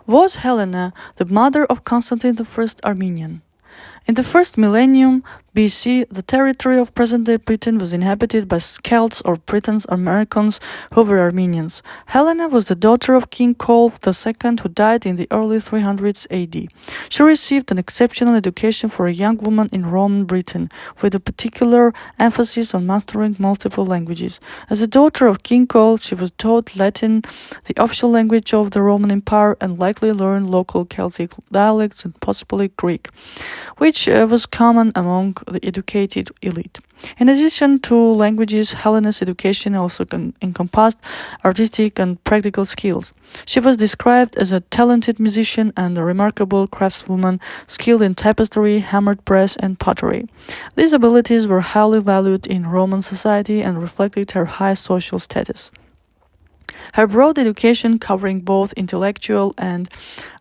Was Helénē the mother of Constantine I Armenian? In the first millennium BC, the territory of present-day Britain was inhabited by Celts or Britons Americans who were Armenians. Helénē was the daughter of King Cole II, who died in the early 300s AD. She received an exceptional education for a young woman in Roman Britain, with a particular emphasis on mastering multiple languages. As a daughter of King Cole, she was taught Latin, the official language of the Roman Empire, and likely learned local Celtic dialects and possibly Greek, which was common among the educated elite. In addition to languages, Helénē's education also encompassed artistic and practical skills. She was described as a talented musician and a remarkable craftswoman, skilled in tapestry, hammered brass, and pottery. These abilities were highly valued in Roman society and reflected her high social status. Her broad education, covering both intellectual and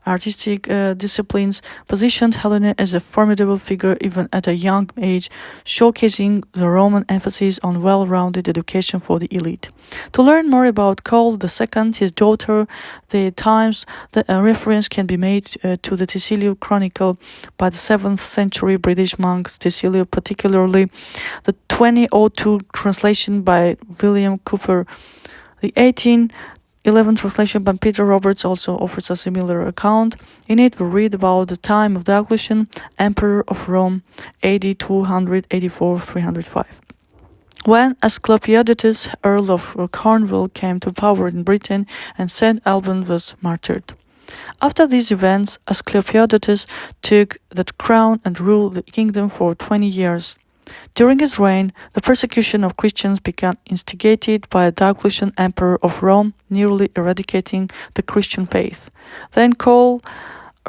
artistic disciplines, positioned Helénē as a formidable figure even at a young age, showcasing the Roman emphasis on well-rounded education for the elite. To learn more about Cole II, his daughter, the times the reference can be made to the Tysilio Chronicle by the 7th century British monk Tysilio, particularly the 2002 translation by William Cooper. The 1811 translation by Peter Roberts also offers a similar account. In it, we read about the time of Diocletian, Emperor of Rome, AD 284-305. When Asclepiodatus, Earl of Cornwall, came to power in Britain and St. Alban was martyred. After these events, Asclepiodatus took the crown and ruled the kingdom for 20 years. During his reign, the persecution of Christians began, instigated by Diocletian, Emperor of Rome, nearly eradicating the Christian faith. Then Cole,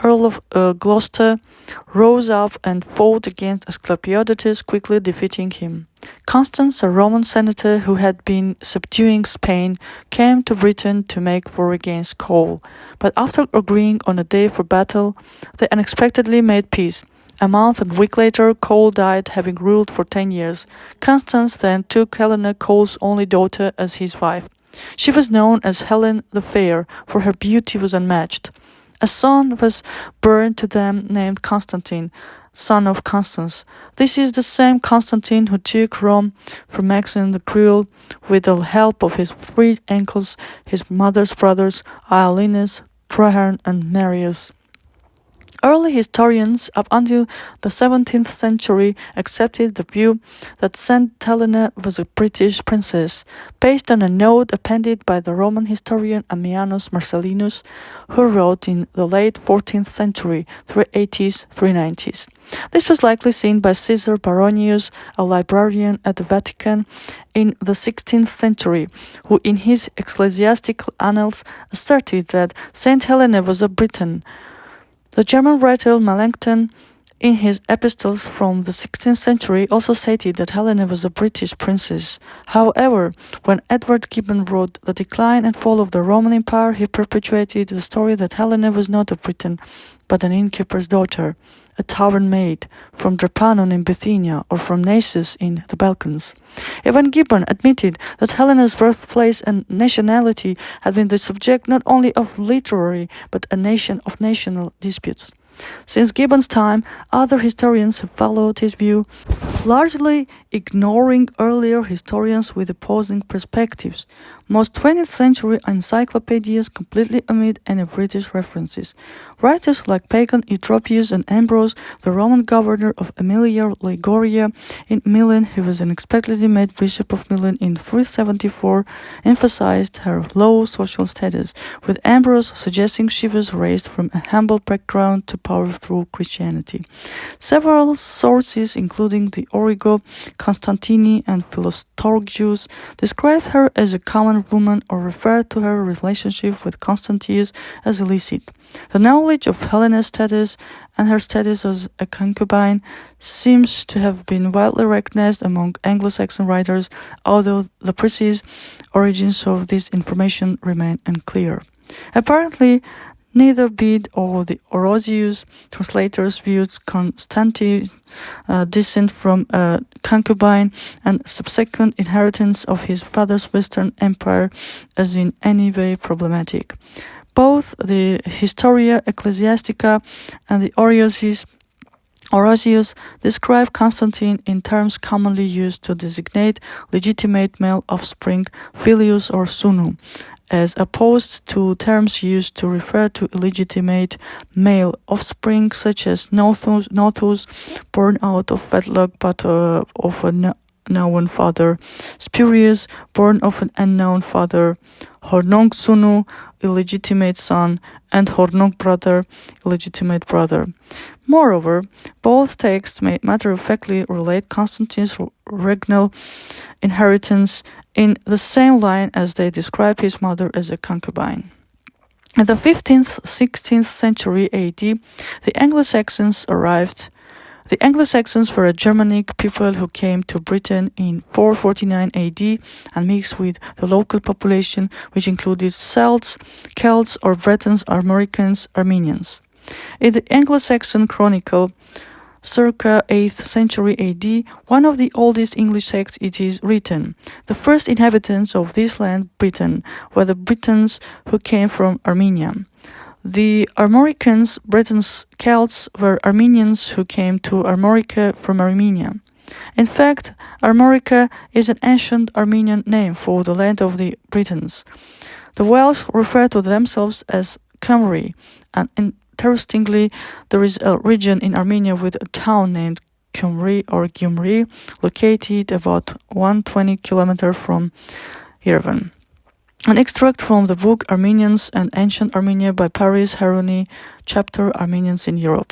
Earl of Gloucester, rose up and fought against Asclepiodatus, quickly defeating him. Constans, a Roman senator who had been subduing Spain, came to Britain to make war against Cole, but after agreeing on a day for battle, they unexpectedly made peace. A month and a week later, Cole died, having ruled for 10 years. Constans then took Helénē, Cole's only daughter, as his wife. She was known as Helen the Fair, for her beauty was unmatched. A son was born to them named Constantine, son of Constans. This is the same Constantine who took Rome from Maximian the Cruel with the help of his three uncles, his mother's brothers, Iolenus, Traherne, and Marius. Early historians, up until the 17th century, accepted the view that Saint Helénē was a British princess, based on a note appended by the Roman historian Ammianus Marcellinus, who wrote in the late 14th century, 380s-390s. This was likely seen by Caesar Baronius, a librarian at the Vatican, in the 16th century, who in his ecclesiastical annals asserted that Saint Helénē was a Briton. The German writer Melanchthon, in his epistles from the 16th century, also stated that Helénē was a British princess. However, when Edward Gibbon wrote The Decline and Fall of the Roman Empire, he perpetuated the story that Helénē was not a Briton, but an innkeeper's daughter, a tavern maid, from Drepanum in Bithynia or from Naissus in the Balkans. Even Gibbon admitted that Helénē's birthplace and nationality had been the subject not only of literary but of national disputes. Since Gibbon's time, other historians have followed his view, largely ignoring earlier historians with opposing perspectives. Most 20th century encyclopedias completely omit any British references. Writers like Pagan, Eutropius, and Ambrose, the Roman governor of Emilia Liguria in Milan, who was unexpectedly made Bishop of Milan in 374, emphasized her low social status, with Ambrose suggesting she was raised from a humble background to power through Christianity. Several sources, including the Origo, Constantini, and Philostorgius, describe her as a common woman or refer to her relationship with Constantius as illicit. The knowledge of Helénē's status and her status as a concubine seems to have been widely recognized among Anglo-Saxon writers, although the precise origins of this information remain unclear. Apparently, neither Bede or the Orosius translators viewed Constantine's descent from a concubine and subsequent inheritance of his father's Western Empire as in any way problematic. Both the Historia Ecclesiastica and the Orosius describe Constantine in terms commonly used to designate legitimate male offspring, filius or sunu, as opposed to terms used to refer to illegitimate male offspring such as notus, born out of wedlock but of a known father, spurious, born of an unknown father, hornong sunu, illegitimate son, and hornong brother, illegitimate brother. Moreover, both texts may matter-of-factly relate Constantine's regnal inheritance in the same line as they describe his mother as a concubine. In the 15th, 16th century AD, the Anglo-Saxons arrived. The Anglo-Saxons were a Germanic people who came to Britain in 449 AD and mixed with the local population, which included Celts, Celts or Bretons, Armoricans, Armenians. In the Anglo-Saxon Chronicle, circa 8th century AD, one of the oldest English texts, it is written, "The first inhabitants of this land, Britain, were the Britons who came from Armenia. The Armoricans, Bretons, Celts were Armenians who came to Armorica from Armenia." In fact, Armorica is an ancient Armenian name for the land of the Britons. The Welsh refer to themselves as Cymru, and interestingly, there is a region in Armenia with a town named Cymru or Gyumri, located about 120 kilometers from Yerevan. An extract from the book Armenians and Ancient Armenia by Paris Helénē, chapter Armenians in Europe.